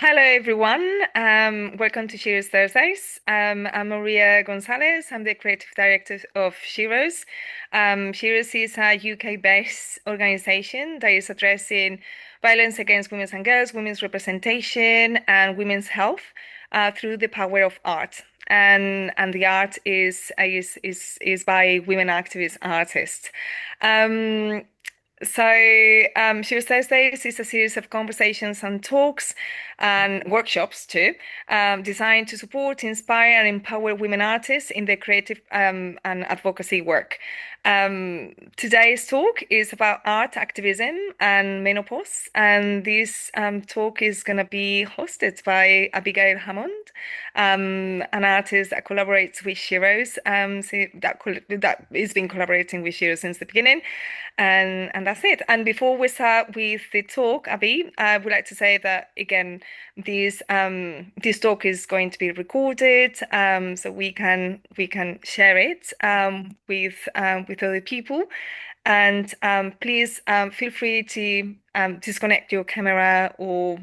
Hello, everyone. Welcome to Sheroes Thursdays. I'm Maria Gonzalez. I'm the creative director of Sheroes. Sheroes is a UK-based organization that is addressing violence against women and girls, women's representation, and women's health through the power of art. And the art is by women activist artists. Um, Sheroes Thursdays is a series of conversations and talks and workshops too, designed to support, inspire, and empower women artists in their creative and advocacy work. Today's talk is about art activism and menopause, and this talk is going to be hosted by Abigail Hammond, an artist that collaborates with Sheroes. That has been collaborating with Sheroes since the beginning. And that's it. And before we start with the talk, Abby, I would like to say that again, this talk is going to be recorded, so we can share it with other people. And please feel free to disconnect your camera or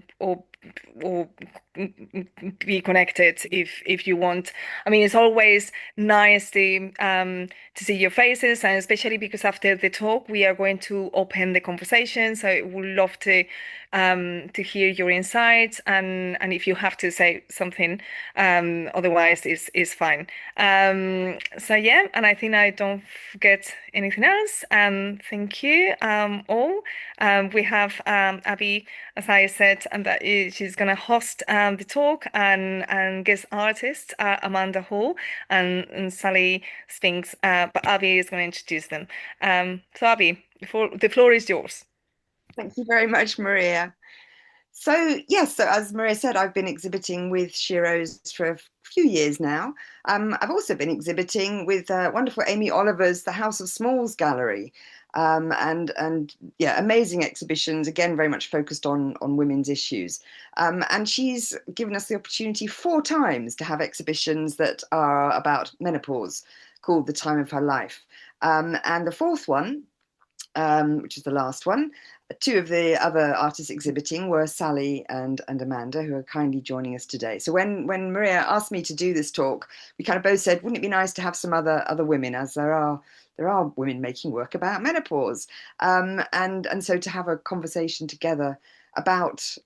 be connected if you want. I mean, it's always nice to see your faces, and especially because after the talk we are going to open the conversation. So I would love to hear your insights, and if you have to say something, otherwise is fine. So yeah, and I think I don't forget anything else. Thank you all. We have Abby, as I said, and she's gonna host the talk, and guest artist Amanda Hall and Sally Spinks, but Abby is going to introduce them. So Abby, the floor is yours. Thank you very much, Maria. So as Maria said, I've been exhibiting with Sheroes for a few years now. I've also been exhibiting with wonderful Amy Oliver's The House of Smalls Gallery. And yeah, amazing exhibitions, again, very much focused on women's issues. And she's given us the opportunity 4 times to have exhibitions that are about menopause, called The Time of Her Life. And the fourth one, which is the last one. Two of the other artists exhibiting were Sally and Amanda, who are kindly joining us today. So when Maria asked me to do this talk, we kind of both said, wouldn't it be nice to have some other women, as there are women making work about menopause, and so to have a conversation together about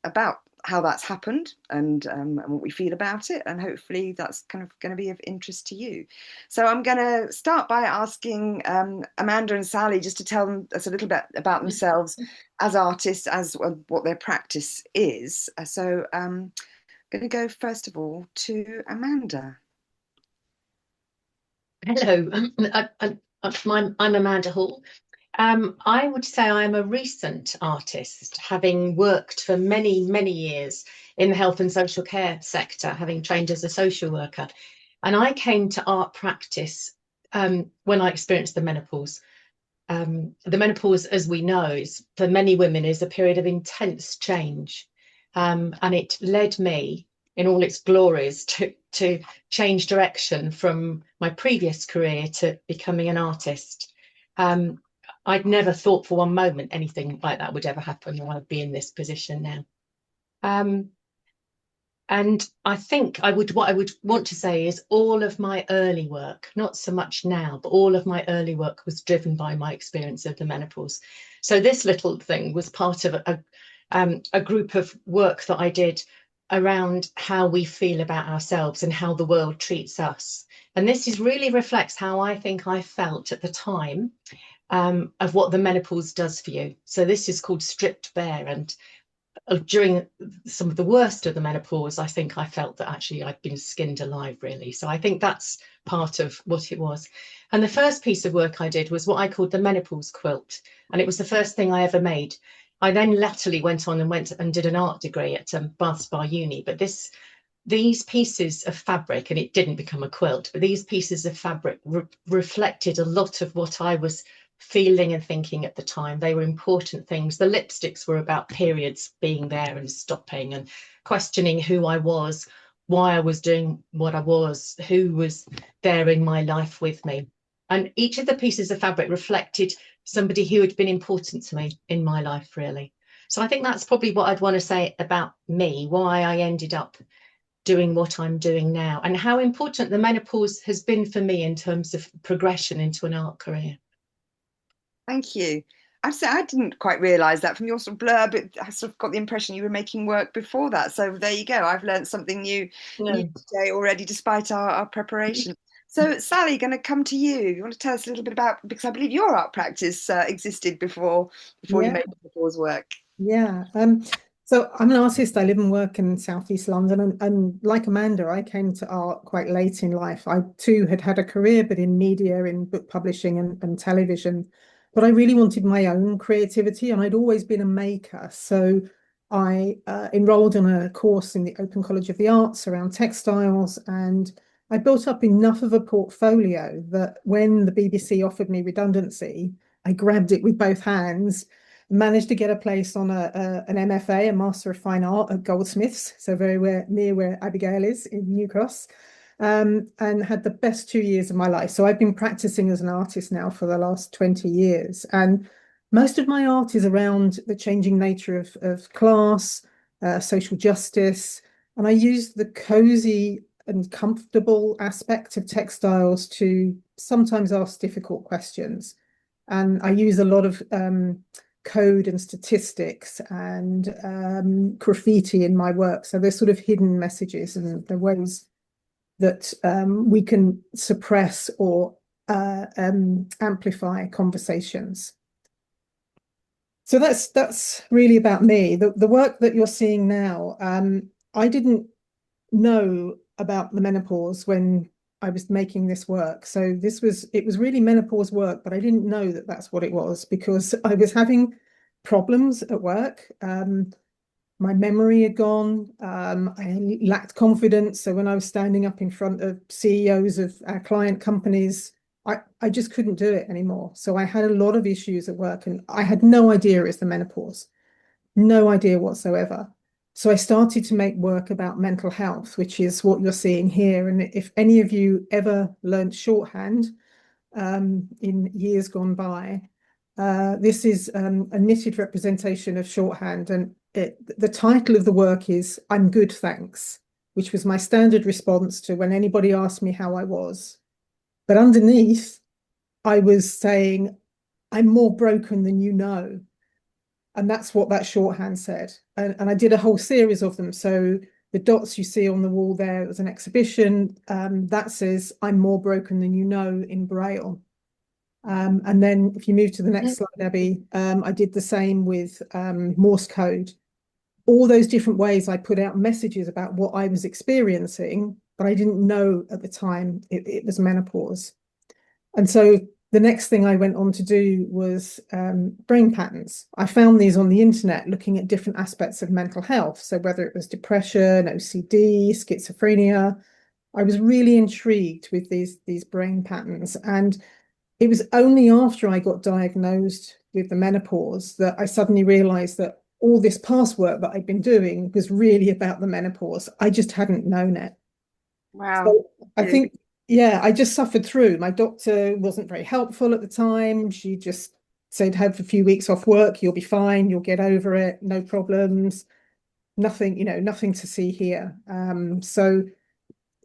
how that's happened and what we feel about it, and hopefully that's kind of going to be of interest to you. So I'm going to start by asking Amanda and Sally just to tell us a little bit about themselves as artists, as what their practice is. So I'm going to go first of all to Amanda. Hello, I'm Amanda Hall. I would say I'm a recent artist, having worked for many, many years in the health and social care sector, having trained as a social worker. And I came to art practice when I experienced the menopause. The menopause, as we know, is for many women is a period of intense change. And it led me in all its glories to change direction from my previous career to becoming an artist. I'd never thought for one moment anything like that would ever happen, or I'd be in this position now. And I think what I would want to say is all of my early work, not so much now, but all of my early work was driven by my experience of the menopause. So this little thing was part of a group of work that I did around how we feel about ourselves and how the world treats us. And this really reflects how I think I felt at the time of what the menopause does for you. So this is called Stripped Bare, and during some of the worst of the menopause, I think I felt that actually I'd been skinned alive, really. So I think that's part of what it was. And the first piece of work I did was what I called the menopause quilt. And it was the first thing I ever made. I then latterly went and did an art degree at Bath Spa Uni. But these pieces of fabric, and it didn't become a quilt, but these pieces of fabric reflected a lot of what I was feeling and thinking at the time. They were important things. The lipsticks were about periods being there and stopping, and questioning who I was, why I was doing what I was, who was there in my life with me. And each of the pieces of fabric reflected somebody who had been important to me in my life, really. So I think that's probably what I'd want to say about me, why I ended up doing what I'm doing now, and how important the menopause has been for me in terms of progression into an art career. Thank you. I didn't quite realise that from your sort of blurb. I sort of got the impression you were making work before that. So there you go. I've learned something new No. today already, despite our preparation. So Sally, going to come to you. You want to tell us a little bit about, because I believe your art practice existed before you Yeah, made menopause work. yeah. So I'm an artist. I live and work in Southeast London, and like Amanda, I came to art quite late in life. I too had had a career, but in media, in book publishing and television. But I really wanted my own creativity, and I'd always been a maker. So I enrolled in a course in the Open College of the Arts around textiles, and I built up enough of a portfolio that when the BBC offered me redundancy, I grabbed it with both hands, managed to get a place on an MFA, a Master of Fine Art at Goldsmiths, so near where Abigail is in New Cross, and had the best 2 years of my life. So I've been practicing as an artist now for the last 20 years. And most of my art is around the changing nature of class, social justice. And I use the cozy and comfortable aspect of textiles to sometimes ask difficult questions. And I use a lot of code and statistics and graffiti in my work. So there's sort of hidden messages and the ways that we can suppress or amplify conversations. So that's really about me. The work that you're seeing now, I didn't know about the menopause when I was making this work. So it was really menopause work, but I didn't know that that's what it was because I was having problems at work. My memory had gone. I lacked confidence. So when I was standing up in front of CEOs of our client companies, I just couldn't do it anymore. So I had a lot of issues at work and I had no idea it was the menopause, no idea whatsoever. So I started to make work about mental health, which is what you're seeing here. And if any of you ever learned shorthand in years gone by, this is a knitted representation of shorthand. And the title of the work is I'm Good, Thanks, which was my standard response to when anybody asked me how I was. But underneath, I was saying, I'm more broken than you know. And that's what that shorthand said. And I did a whole series of them. So the dots you see on the wall there, it was an exhibition that says, I'm more broken than you know in Braille. And then if you move to the next slide, Abby, I did the same with Morse code. All those different ways I put out messages about what I was experiencing, but I didn't know at the time it was menopause. And so the next thing I went on to do was brain patterns. I found these on the internet looking at different aspects of mental health. So whether it was depression, OCD, schizophrenia, I was really intrigued with these brain patterns. And it was only after I got diagnosed with the menopause that I suddenly realized that all this past work that I'd been doing was really about the menopause. I just hadn't known it. Wow. So I think, yeah, I just suffered through. My doctor wasn't very helpful at the time. She just said, have a few weeks off work, you'll be fine, you'll get over it, no problems, nothing, nothing to see here. So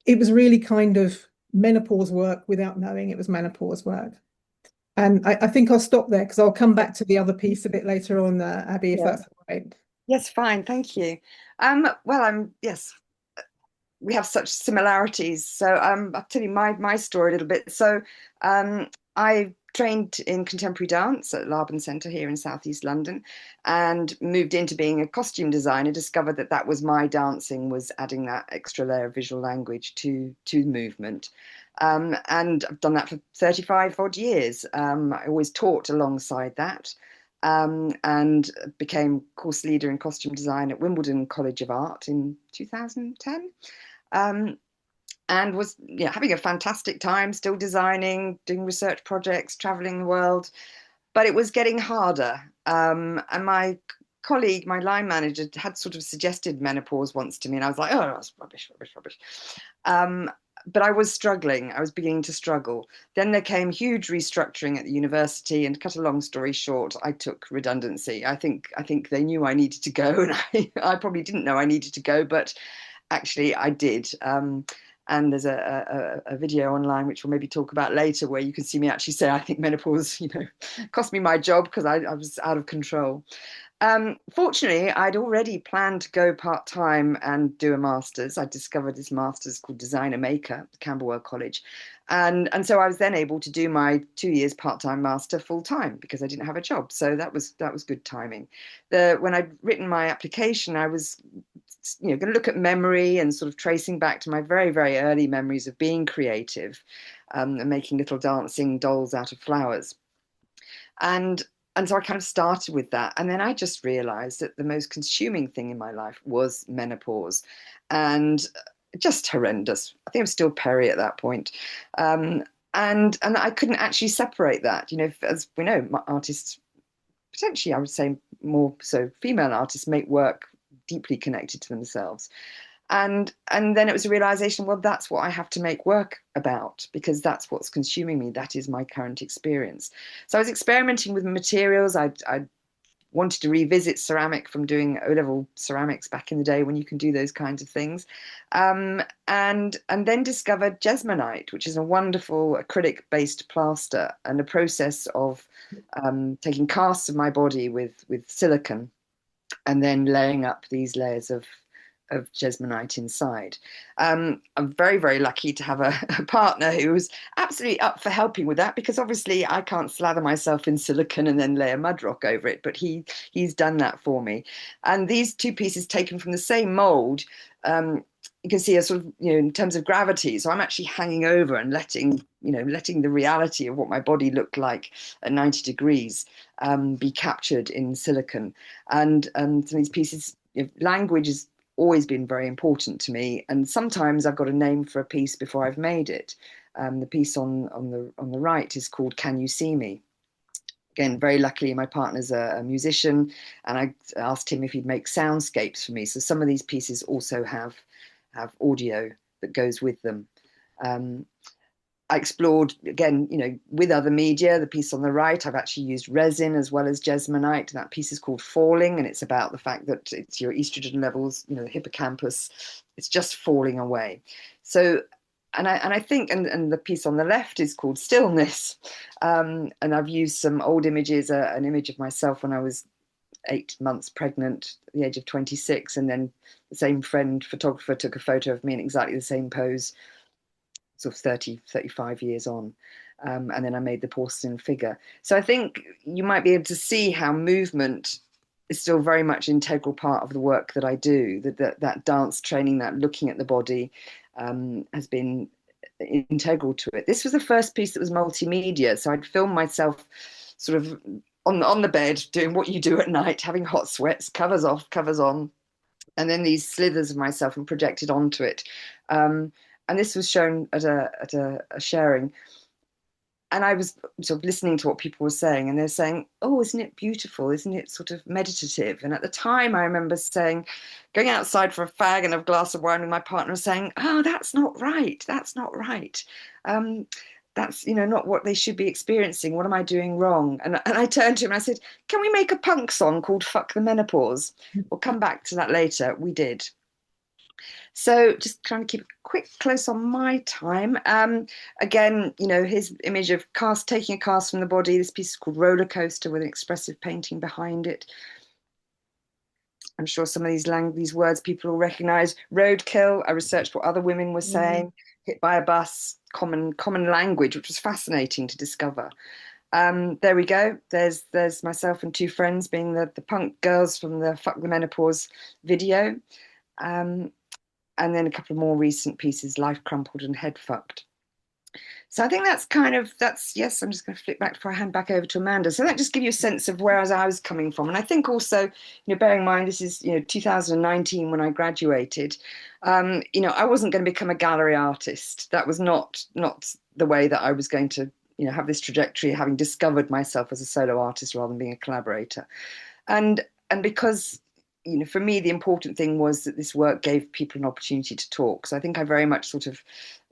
it was really kind of menopause work without knowing it was menopause work. And I think I'll stop there because I'll come back to the other piece a bit later on, Abby, if that's all right. Yes, fine, thank you. Yes, we have such similarities. So I'll tell you my story a little bit. So I trained in contemporary dance at Laban Centre here in Southeast London and moved into being a costume designer, discovered that was my dancing, was adding that extra layer of visual language to movement. And I've done that for 35 odd years. I always taught alongside that. And became course leader in costume design at Wimbledon College of Art in 2010. And was having a fantastic time, still designing, doing research projects, traveling the world. But it was getting harder. And my colleague, my line manager, had sort of suggested menopause once to me. And I was like, oh, that's rubbish, rubbish, rubbish. but I was struggling. I was beginning to struggle. Then there came huge restructuring at the university, and to cut a long story short, I took redundancy. I think they knew I needed to go, and I probably didn't know I needed to go, but actually I did. And there's a video online which we'll maybe talk about later, where you can see me actually say I think menopause, cost me my job because I was out of control. Fortunately, I'd already planned to go part-time and do a master's. I discovered this master's called Designer Maker at Camberwell College. And so I was then able to do my 2 years part-time master full-time because I didn't have a job. So that was good timing. When I'd written my application, I was going to look at memory and sort of tracing back to my very, very early memories of being creative, and making little dancing dolls out of flowers. And so I kind of started with that. And then I just realized that the most consuming thing in my life was menopause, and just horrendous. I think I'm still peri at that point. And I couldn't actually separate that. As we know, artists, potentially I would say more so female artists, make work deeply connected to themselves. And then it was a realization, well, that's what I have to make work about, because that's what's consuming me. That is my current experience. So I was experimenting with materials. I wanted to revisit ceramic from doing O-level ceramics back in the day when you can do those kinds of things. And then discovered Jesmonite, which is a wonderful acrylic-based plaster, and a process of taking casts of my body with silicone and then laying up these layers of Jesmonite inside. I'm very, very lucky to have a partner who was absolutely up for helping with that, because obviously I can't slather myself in silicone and then lay a mud rock over it, but he's done that for me. And these two pieces taken from the same mold, you can see a sort of, in terms of gravity. So I'm actually hanging over and letting the reality of what my body looked like at 90 degrees be captured in silicone. And so these pieces, language is always been very important to me, and sometimes I've got a name for a piece before I've made it. The piece on the right is called "Can You See Me?" Again, very luckily, my partner's a musician, and I asked him if he'd make soundscapes for me. So some of these pieces also have audio that goes with them. I explored, again, with other media. The piece on the right, I've actually used resin as well as Jesmonite. That piece is called Falling, and it's about the fact that it's your estrogen levels, the hippocampus, it's just falling away. So, and I think, and the piece on the left is called Stillness. And I've used some old images, an image of myself when I was 8 months pregnant at the age of 26. And then the same photographer took a photo of me in exactly the same pose, sort of 35 years on. And then I made the porcelain figure. So I think you might be able to see how movement is still very much an integral part of the work that I do, that dance training, that looking at the body has been integral to it. This was the first piece that was multimedia. So I'd filmed myself sort of on the bed doing what you do at night, having hot sweats, covers off, covers on, and then these slithers of myself and projected onto it. And this was shown at a sharing. And I was sort of listening to what people were saying, and they're saying, "Oh, isn't it beautiful? Isn't it sort of meditative?" And at the time, I remember going outside for a fag and a glass of wine with my partner, saying, "Oh, that's not right. That's not right. That's not what they should be experiencing. What am I doing wrong?" And I turned to him and I said, "Can we make a punk song called Fuck the Menopause? We'll come back to that later." We did. So just trying to keep a quick close on my time. Again, his image of taking a cast from the body. This piece is called Roller Coaster, with an expressive painting behind it. I'm sure some of these words people will recognize. Roadkill, I researched what other women were saying. Hit by a bus, common language, which was fascinating to discover. There we go. There's myself and two friends being the punk girls from the Fuck the Menopause video. And then a couple of more recent pieces, Life Crumpled and Head Fucked. So I think yes, I'm just going to flip back before I hand back over to Amanda. So that just gives you a sense of where I was coming from. And I think also, bearing in mind, this is, 2019 when I graduated, I wasn't going to become a gallery artist. That was not the way that I was going to, have this trajectory, having discovered myself as a solo artist rather than being a collaborator. And because for me, the important thing was that this work gave people an opportunity to talk. So I think I very much sort of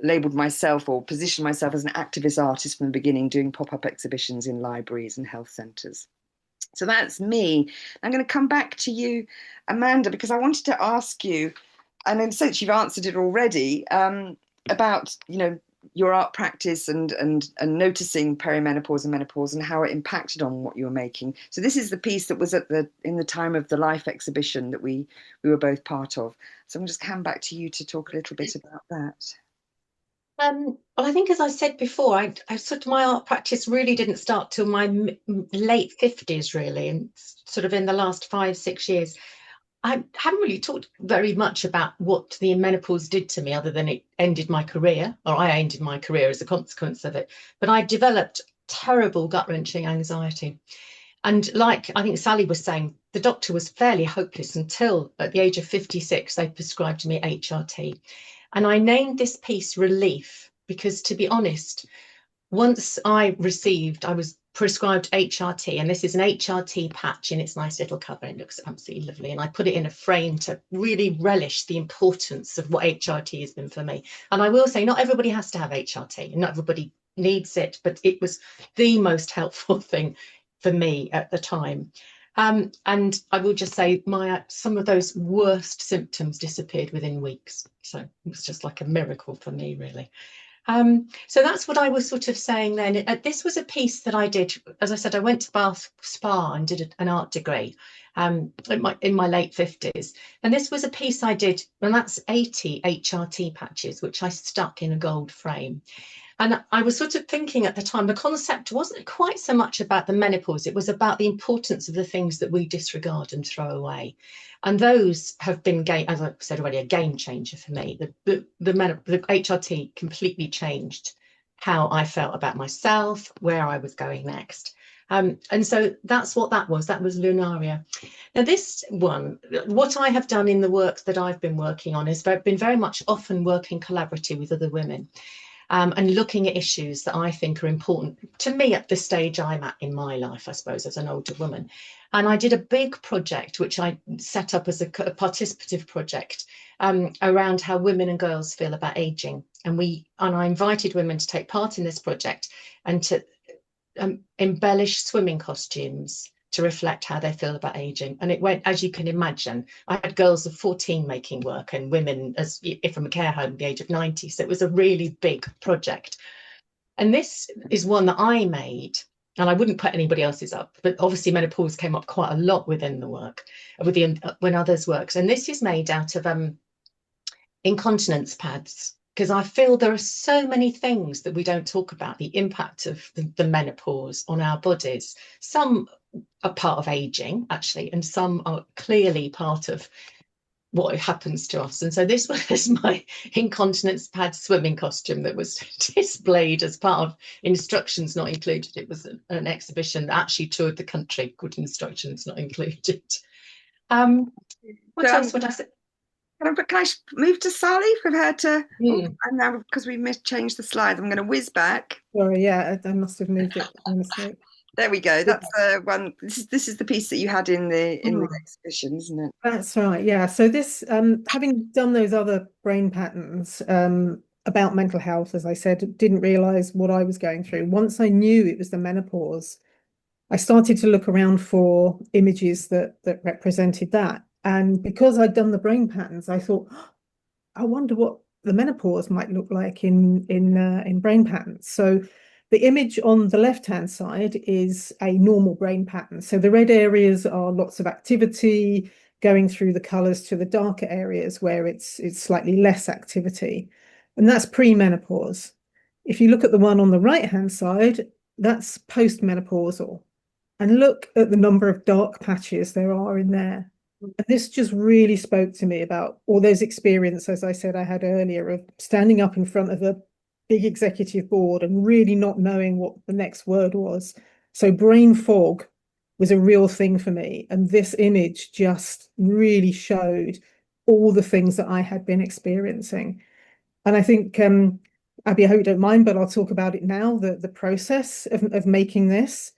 labelled myself or positioned myself as an activist artist from the beginning, doing pop-up exhibitions in libraries and health centres. So that's me. I'm going to come back to you, Amanda, because I wanted to ask you, and in a sense you've answered it already, about, your art practice and noticing perimenopause and menopause and how it impacted on what you were making. So this is the piece that was in the Time of the Life exhibition that we were both part of. So I'm just hand back to you to talk a little bit about that. Well, I think, as I said before, I sort of, my art practice really didn't start till my late 50s, really, and sort of in the last 5-6 years. I haven't really talked very much about what the menopause did to me, other than it ended my career, or I ended my career as a consequence of it. But I developed terrible gut-wrenching anxiety. And like I think Sally was saying, the doctor was fairly hopeless until at the age of 56, they prescribed me HRT. And I named this piece Relief because, to be honest, once I was prescribed HRT, and this is an HRT patch in its nice little cover. It looks absolutely lovely. And I put it in a frame to really relish the importance of what HRT has been for me. And I will say, not everybody has to have HRT, and not everybody needs it, but it was the most helpful thing for me at the time. And I will just say some of those worst symptoms disappeared within weeks. So it was just like a miracle for me, really. So that's what I was sort of saying then. This was a piece that I did, as I said, I went to Bath Spa and did an art degree in my late 50s. And this was a piece I did, and that's 80 HRT patches, which I stuck in a gold frame. And I was sort of thinking at the time, the concept wasn't quite so much about the menopause, it was about the importance of the things that we disregard and throw away. And those have been, as I said already, a game changer for me. The HRT completely changed how I felt about myself, where I was going next. And so that's what that was Lunaria. Now this one, what I have done in the work that I've been working on has been very much often working collaboratively with other women. And looking at issues that I think are important to me at the stage I'm at in my life, I suppose, as an older woman. And I did a big project, which I set up as a participative project around how women and girls feel about aging. And I invited women to take part in this project and to embellish swimming costumes to reflect how they feel about aging. And it went, as you can imagine, I had girls of 14 making work and women from a care home at the age of 90. So it was a really big project. And this is one that I made, and I wouldn't put anybody else's up, but obviously menopause came up quite a lot within the work, when others worked. And this is made out of incontinence pads, because I feel there are so many things that we don't talk about, the impact of the menopause on our bodies. Some are part of aging, actually, and some are clearly part of what happens to us. And so this was my incontinence pad swimming costume that was displayed as part of Instructions Not Included. It was an exhibition that actually toured the country called Instructions Not Included. What else would I say? Can I move to Sally for her to? And now, because we changed the slides, I'm going to whiz back. Sorry, yeah, I must have moved it by mistake. There we go. That's one. This is the piece that you had in the exhibition, isn't it? That's right. Yeah. So this, having done those other brain patterns about mental health, as I said, didn't realize what I was going through. Once I knew it was the menopause, I started to look around for images that represented that. And because I'd done the brain patterns, I thought, oh, I wonder what the menopause might look like in brain patterns. So the image on the left-hand side is a normal brain pattern. So the red areas are lots of activity, going through the colours to the darker areas where it's slightly less activity. And that's pre-menopause. If you look at the one on the right-hand side, that's post-menopausal. And look at the number of dark patches there are in there. And this just really spoke to me about all those experiences, as I said I had earlier, of standing up in front of a big executive board and really not knowing what the next word was. So brain fog was a real thing for me. And this image just really showed all the things that I had been experiencing. And I think, Abby, I hope you don't mind, but I'll talk about it now. The process of making this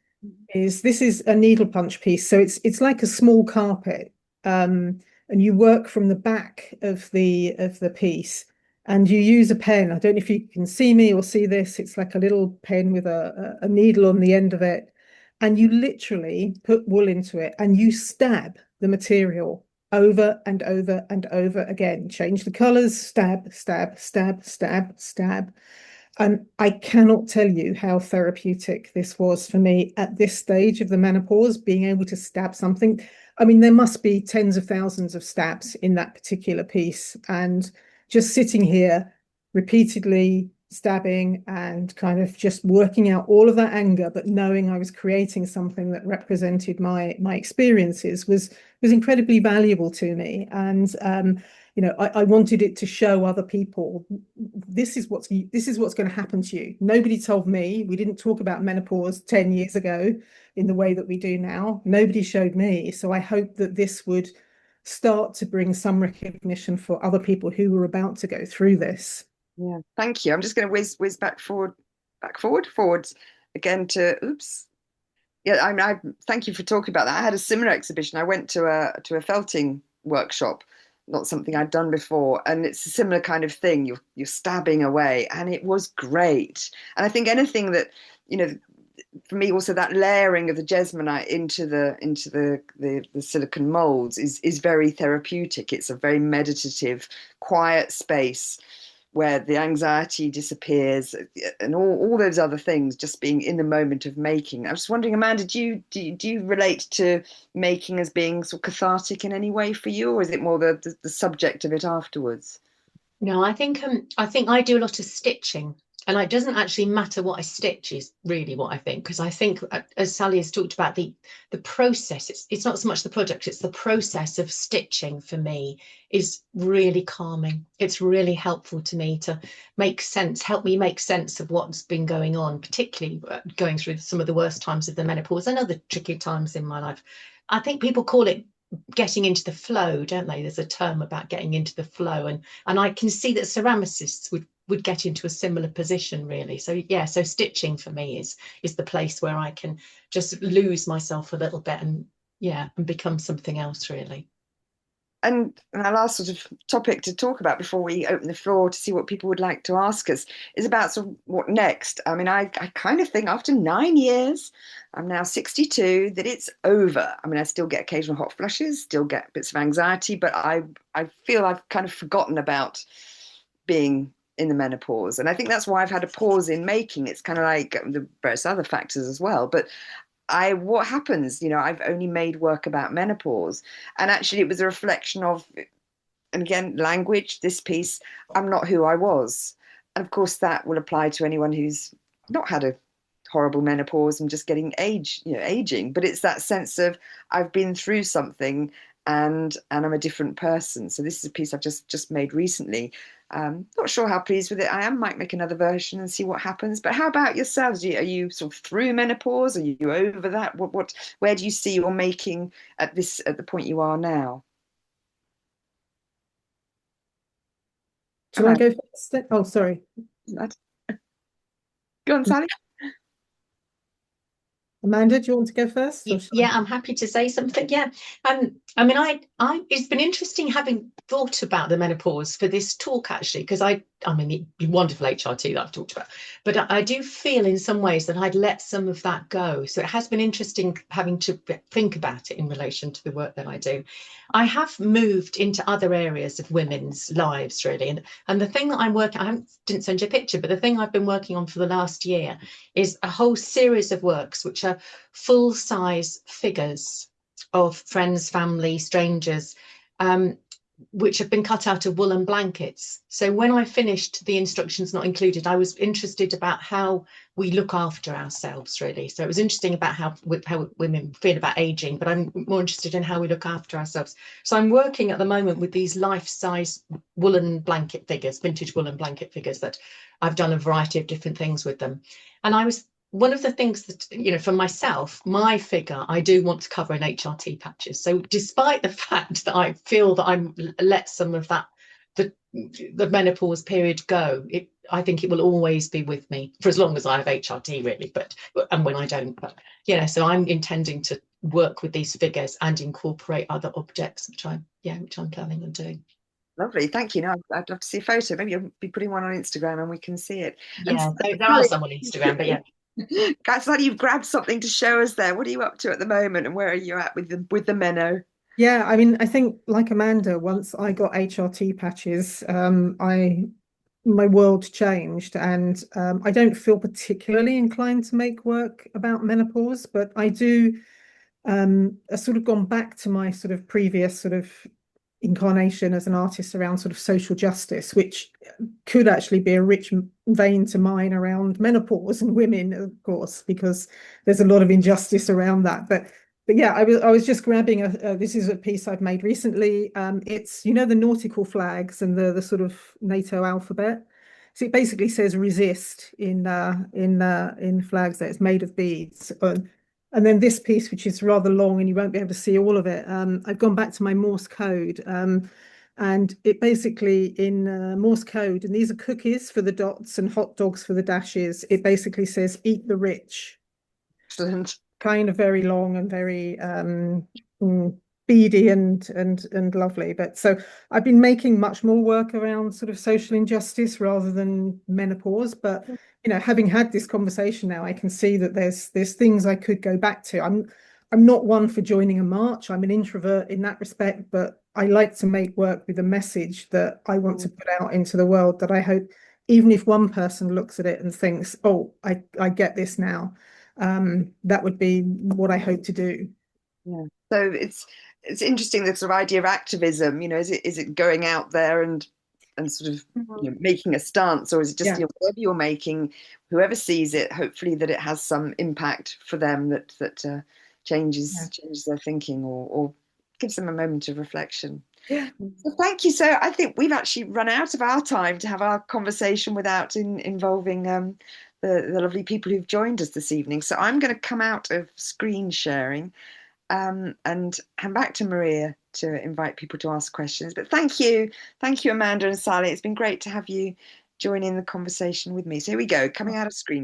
is a needle punch piece. So it's like a small carpet. and you work from the back of the piece, and you use a pen. I don't know if you can see me or see this. It's like a little pen with a needle on the end of it, and you literally put wool into it and you stab the material over and over and over again. Change the colors, stab, stab, stab, stab, stab. And I cannot tell you how therapeutic this was for me at this stage of the menopause, being able to stab something. I mean, there must be tens of thousands of stabs in that particular piece. And just sitting here repeatedly stabbing and kind of just working out all of that anger, but knowing I was creating something that represented my experiences was incredibly valuable to me. And I wanted it to show other people this is what's going to happen to you. Nobody told me. We didn't talk about menopause 10 years ago in the way that we do now. Nobody showed me. So I hope that this would start to bring some recognition for other people who were about to go through this. Yeah, thank you. I'm just going to whiz forwards again to oops. Yeah, I thank you for talking about that. I had a similar exhibition. I went to a felting workshop, not something I'd done before, and it's a similar kind of thing. You're stabbing away, and it was great. And I think anything that, for me also that layering of the jesmonite into the silicon molds is very therapeutic. It's a very meditative, quiet space where the anxiety disappears and all those other things, just being in the moment of making. I was wondering, Amanda, do you relate to making as being sort of cathartic in any way for you, or is it more the subject of it afterwards? No, I think I do a lot of stitching, and it doesn't actually matter what I stitch is really what I think, because I think, as Sally has talked about, the process, it's not so much the project, it's the process of stitching for me is really calming. It's really helpful to me to help me make sense of what's been going on, particularly going through some of the worst times of the menopause and other tricky times in my life. I think people call it getting into the flow, don't they? There's a term about getting into the flow, and I can see that ceramicists would get into a similar position, really. So yeah, so stitching for me is the place where I can just lose myself a little bit and become something else, really. And our last sort of topic to talk about before we open the floor to see what people would like to ask us is about sort of what next. I mean, I kind of think after 9 years, I'm now 62, that it's over. I mean, I still get occasional hot flushes, still get bits of anxiety, but I feel I've kind of forgotten about being in the menopause. And I think that's why I've had a pause in making. It's kind of like the various other factors as well. But what happens, I've only made work about menopause, and actually it was a reflection of, and again, language, this piece, I'm not who I was. And of course that will apply to anyone who's not had a horrible menopause and just getting aging, but it's that sense of I've been through something and I'm a different person. So this is a piece I've just made recently. Not sure how pleased with it I am. Might make another version and see what happens. But how about yourselves? Are you sort of through menopause? Are you over that? Where do you see your making at the point you are now? Shall I go first? Oh, sorry. Go on, Sally. Amanda, do you want to go first? Yeah, I'm happy to say something. Yeah, I mean, it's been interesting having thought about the menopause for this talk, actually, because I mean, the wonderful HRT that I've talked about, but I do feel in some ways that I'd let some of that go. So it has been interesting having to think about it in relation to the work that I do. I have moved into other areas of women's lives, really, and the thing that I'm working, didn't send you a picture, but the thing I've been working on for the last year is a whole series of works which are full-size figures of friends, family, strangers, which have been cut out of woolen blankets. So when I finished The Instructions Not Included, I was interested about how we look after ourselves, really. So it was interesting about how women feel about aging, but I'm more interested in how we look after ourselves. So I'm working at the moment with these life-size woolen blanket figures, vintage woolen blanket figures, that I've done a variety of different things with them. And one of the things that, for myself, my figure, I do want to cover in HRT patches. So despite the fact that I feel that I'm let some of that, the menopause period go, I think it will always be with me for as long as I have HRT, really, and when I don't. But so I'm intending to work with these figures and incorporate other objects, which I'm planning on doing. Lovely, thank you. Now I'd love to see a photo. Maybe you'll be putting one on Instagram and we can see it. Yeah, And there are some on Instagram, but yeah. Guys, like you've grabbed something to show us there. What are you up to at the moment, and where are you at with the Menno? Yeah, I mean, I think like Amanda, once I got HRT patches, my world changed, and I don't feel particularly inclined to make work about menopause, but I do. I've sort of gone back to my sort of previous sort of incarnation as an artist around sort of social justice, which could actually be a rich vein to mine around menopause and women, of course, because there's a lot of injustice around that. But yeah, I was just grabbing this is a piece I've made recently. It's the nautical flags and the sort of NATO alphabet. So it basically says resist in flags that it's made of beads. And then this piece, which is rather long and you won't be able to see all of it, I've gone back to my Morse code. And it basically in Morse code, and these are cookies for the dots and hot dogs for the dashes, it basically says eat the rich. Excellent. Kind of very long and very beady and lovely. But so I've been making much more work around sort of social injustice rather than menopause. But having had this conversation now, I can see that there's things I could go back to. I'm not one for joining a march. I'm an introvert in that respect, but I like to make work with a message that I want to put out into the world, that I hope even if one person looks at it and thinks, oh, I get this now, that would be what I hope to do. Yeah. So it's interesting, the sort of idea of activism. Is it going out there and sort of making a stance, or is it just whatever you're making, whoever sees it, hopefully that it has some impact for them that changes their thinking or gives them a moment of reflection. Yeah. So thank you. So I think we've actually run out of our time to have our conversation without involving the lovely people who've joined us this evening. So I'm going to come out of screen sharing and hand back to Maria to invite people to ask questions. But thank you, Amanda and Sally. It's been great to have you join in the conversation with me. So here we go, coming out of screen.